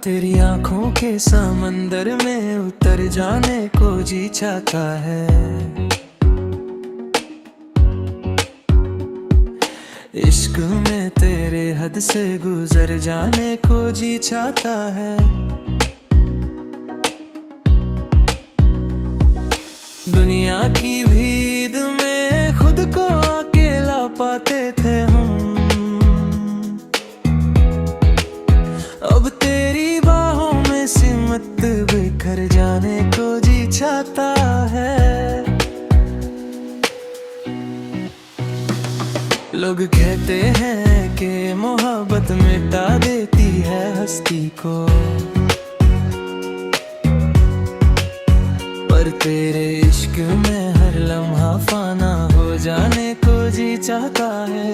तेरी आंखों के समंदर में उतर जाने को जी चाहता है। इश्क में तेरे हद से गुजर जाने को जी चाहता है। दुनिया की भीड़ में खुद को अकेला पाते थे हम, अब तेरी बाहों में सिमट बिखर जाने को जी चाहता है। लोग कहते हैं कि मोहब्बत मिटा देती है हस्ती को, पर तेरे इश्क में हर लम्हा फाना हो जाने को जी चाहता है।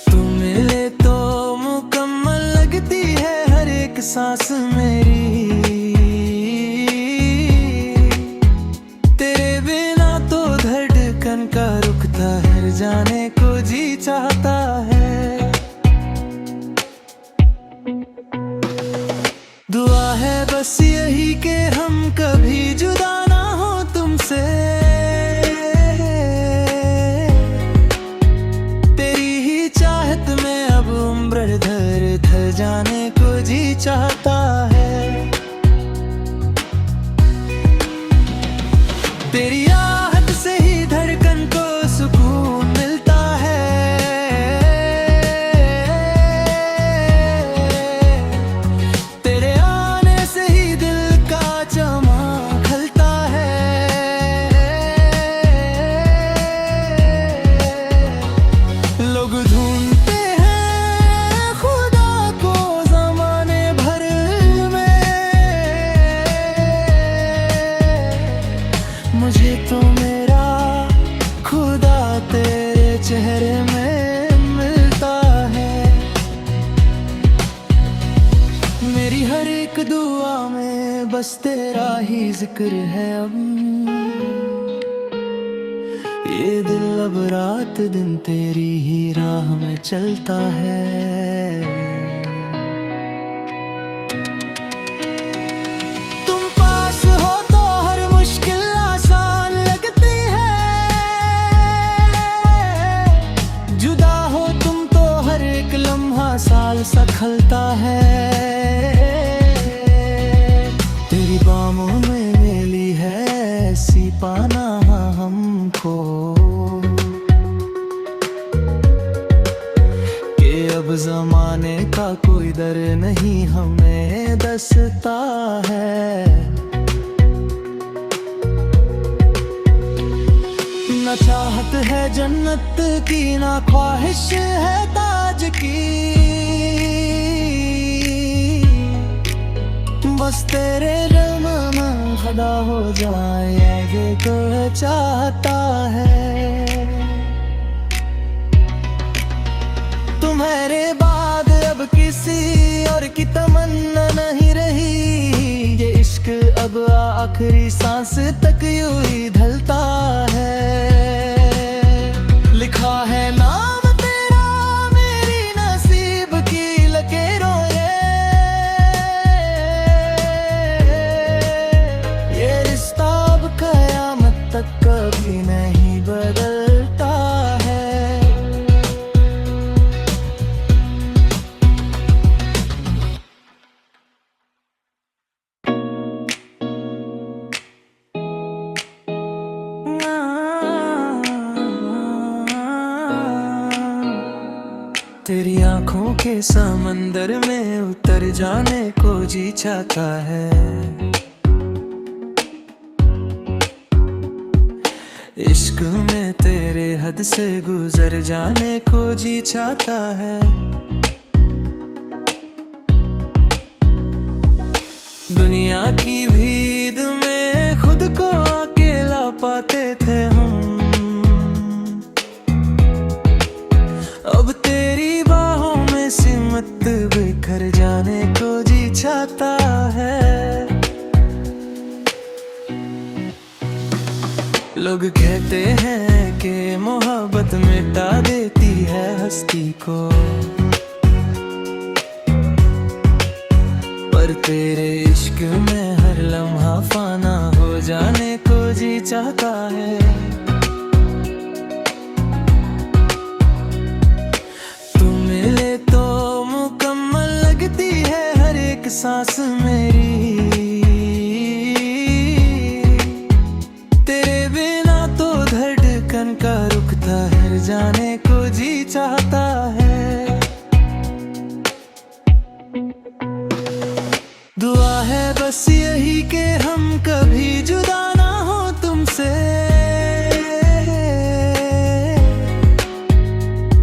तू मिले तो मुकम्मल लगती है हर एक सांस मेरी, तेरे बिना तो धड़कन का रुख ठहर जाने को जी चाहता है। दुआ है बस यही कि हम कभी जुदा ना हो तुमसे, तेरी ही चाहत में अब उम्र धर जाने को जी चाहता है। तेरी आहट से ही धड़कन को सुकून मिलता है, तेरे आने से ही दिल का चमक खिलता है। लोग ढूंढते हैं खुदा को ज़माने भर में, मुझे तो मेरा खुदा तेरे चेहरे में मिलता है। मेरी हर एक दुआ में बस तेरा ही जिक्र है अब, ये दिल अब रात दिन तेरी ही राह में चलता है। तुम पास हो तो हर मुश्किल आसान लगती है, जुदा हो तुम तो हर एक लम्हा साल सा खलता है। तेरी बाहों में मिली है ऐसी पाना हमको कि अब जमाने का कोई डर नहीं हमें दसता है। न चाहत है जन्नत की ना ख्वाहिश है ताज की, बस तेरे रम में खदा हो जाए ये तो चाहता है। तुम्हारे बाद अब किसी और की तमन्ना नहीं रही, ये इश्क अब आखिरी सांस तक यूं ही ढलता है। लिखा है नाम तेरा मेरी नसीब की लकीरों ये रिश्ता अब कयामत तक कभी नहीं बदलता है। तेरी आंखों के समंदर में उतर जाने को जी चाहता है। इश्क में तेरे हद से गुजर जाने को जी चाहता है। दुनिया की भीड़ में खुद को अकेला पाते थे हम, अब तेरी बाहों में सिमट बिखर जाने को जी चाहता है। लोग कहते हैं कि मोहब्बत मिटा देती है हस्ती को, पर तेरे इश्क में हर लम्हा फाना हो जाने को जी चाहता है। तू मिले तो मुकम्मल लगती है हर एक सांस मेरी, तेरे बिना तो धड़कन का रुख ठहर जाने को जी चाहता है। दुआ है बस यही कि हम कभी जुदा ना हो तुमसे,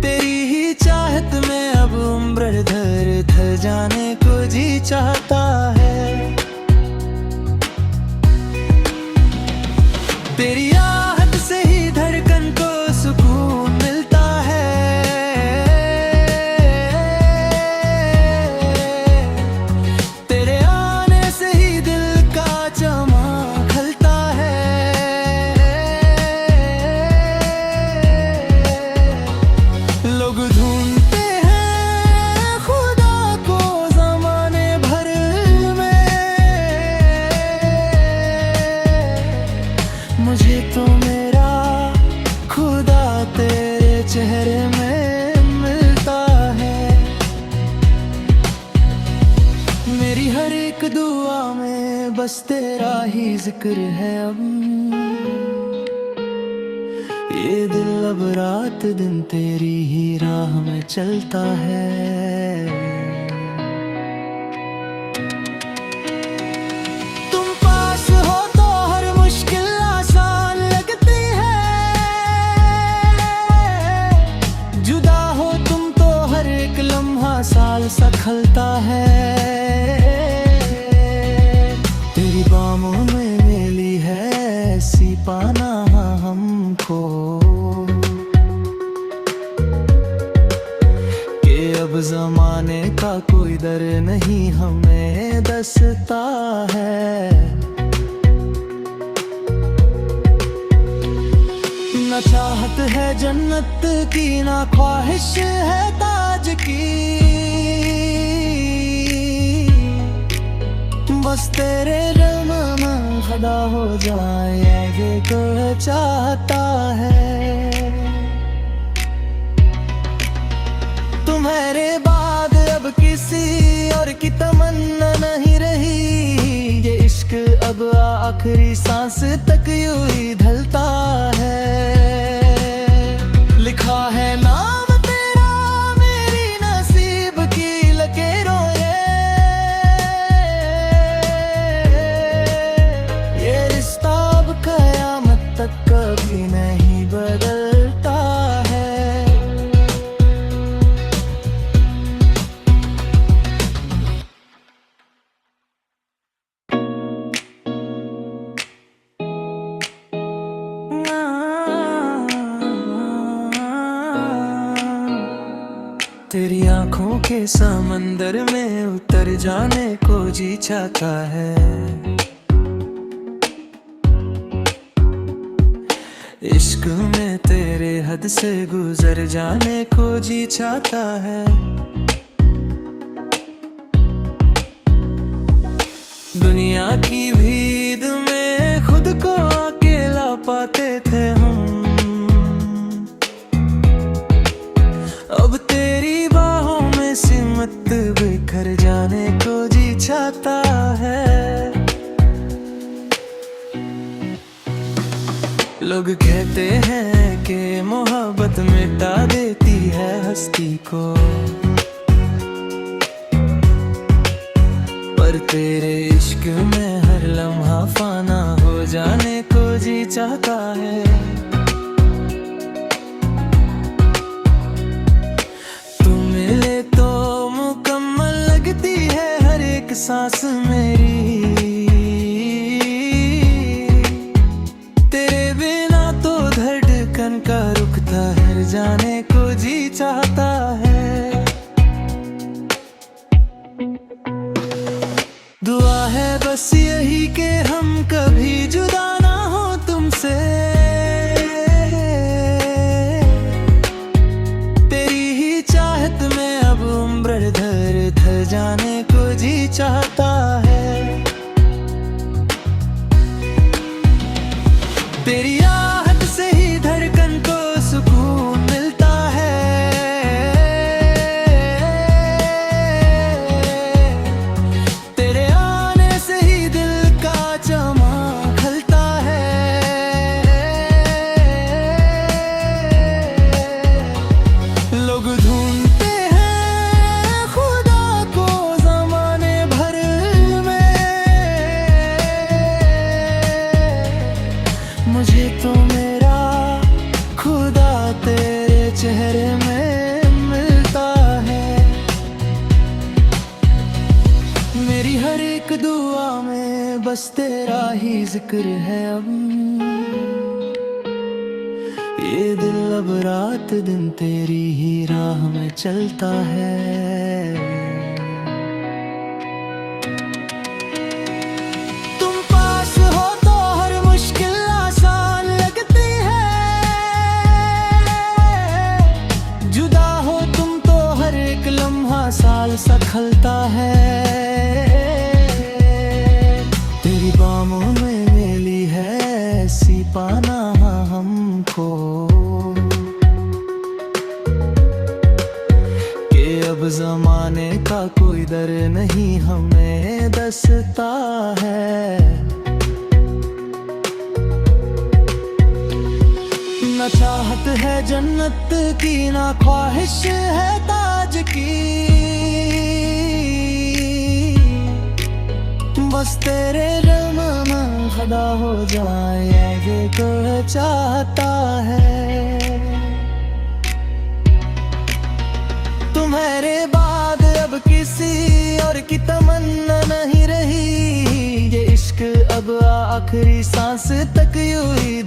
तेरी ही चाहत में अब उम्र धर जाने को जी चाहता है। तेरी आहट से ही धड़कन को सुकून मिलता है, तेरे आने से ही दिल का चमक खिलता है। लोग ढूंढते हैं खुदा को ज़माने भर में, मुझे तो मेरा खुदा तेरे चेहरे में मिलता है। मेरी हर एक दुआ में बस तेरा ही जिक्र है अब, ये दिल अब रात दिन तेरी ही राह में चलता है। तुम पास हो तो हर मुश्किल आसान लगती है, जुदा हो तुम तो हर एक लम्हा साल सा खलता है। तेरी बाहों में मिली है ऐसी पाना हमको कि अब जमाने का कोई डर नहीं हमें दसता है। न चाहत है जन्नत की ना ख्वाहिश है ताज की, बस तेरे रम में खदा हो जाए ये को चाहता है। तुम्हारे बाद अब किसी और की तमन्ना नहीं रही, ये इश्क अब आखिरी सांस तक यूं ही ढलता है। लिखा है नाम तेरा मेरी नसीब की लकीरों ये रिश्ता अब कयामत तक कभी नहीं बदलता है। तेरी आंखों के समंदर में उतर जाने को जी चाहता है। इश्क में तेरे हद से गुजर जाने को जी चाहता है। दुनिया की भीड़ में खुद को अकेला पाते थे हम, अब तेरी बाहों में सिमट बिखर जाने को जी चाहता है। लोग कहते हैं कि मोहब्बत मिटा देती है हस्ती को, पर तेरे इश्क में हर लम्हा फाना हो जाने को जी चाहता है। तू मिले तो मुकम्मल लगती है हर एक सांस मेरी, तेरे बिना तो धड़कन का रुख ठहर जाने को जी चाहता है। दुआ है बस यही कि हम कभी जुदा ना हो तुमसे, बस तेरा ही जिक्र है अब। ये दिल अब रात दिन तेरी ही राह में चलता है। तुम पास हो तो हर मुश्किल आसान लगती है, जुदा हो तुम तो हर एक लम्हा साल सा खलता है। तेरी बाहों में मिली है ऐसी पनाह हमको कि अब जमाने का कोई डर नहीं हमें दसता है। न चाहत है जन्नत की ना ख्वाहिश है ताज की, बस तेरे रम में खड़ा हो जाए ये तो चाहता है। तुम्हारे बाद अब किसी और की तमन्ना नहीं रही, ये इश्क अब आखिरी सांस तक यूं ही